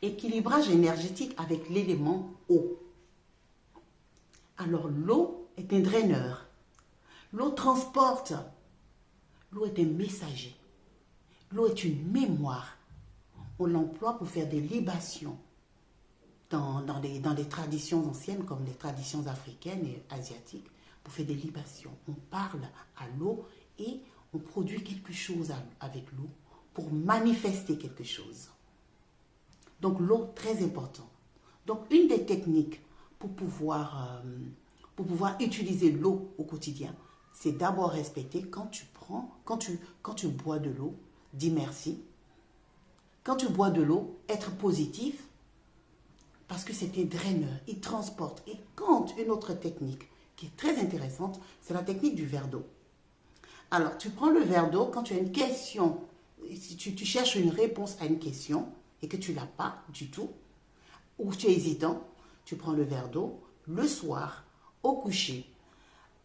Équilibrage énergétique avec l'élément eau. Alors l'eau est un draineur. L'eau transporte. L'eau est un messager. L'eau est une mémoire. On l'emploie pour faire des libations dans les traditions anciennes comme les traditions africaines et asiatiques, pour faire des libations. On parle à l'eau et on produit quelque chose avec l'eau pour manifester quelque chose. Donc l'eau, très important. Donc une des techniques pour pouvoir utiliser l'eau au quotidien, c'est d'abord respecter quand tu bois de l'eau, dis merci. Quand tu bois de l'eau, être positif, parce que c'est un draineur, il transporte. Et quand une autre technique qui est très intéressante, c'est la technique du verre d'eau. Alors, tu prends le verre d'eau quand tu as une question, si tu cherches une réponse à une question et que tu ne l'as pas du tout, ou tu es hésitant, tu prends le verre d'eau le soir, au coucher,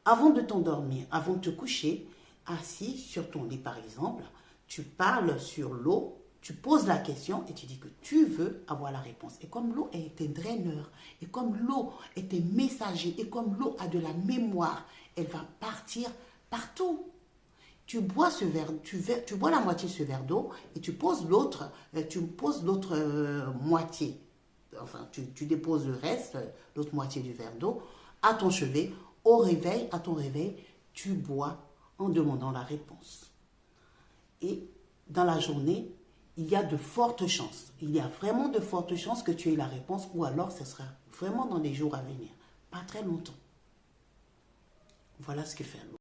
avant de t'endormir, avant de te coucher, assis sur ton lit par exemple, tu parles sur l'eau, tu poses la question et tu dis que tu veux avoir la réponse. Et comme l'eau est un draineur, et comme l'eau est un messager, et comme l'eau a de la mémoire, elle va partir partout. Tu bois ce verre, tu bois la moitié de ce verre d'eau et tu poses l'autre moitié. Enfin, tu déposes le reste, l'autre moitié du verre d'eau, à ton chevet. À ton réveil, tu bois en demandant la réponse. Et dans la journée, il y a de fortes chances. Il y a vraiment de fortes chances que tu aies la réponse, ou alors ce sera vraiment dans les jours à venir. Pas très longtemps. Voilà ce que fait l'eau.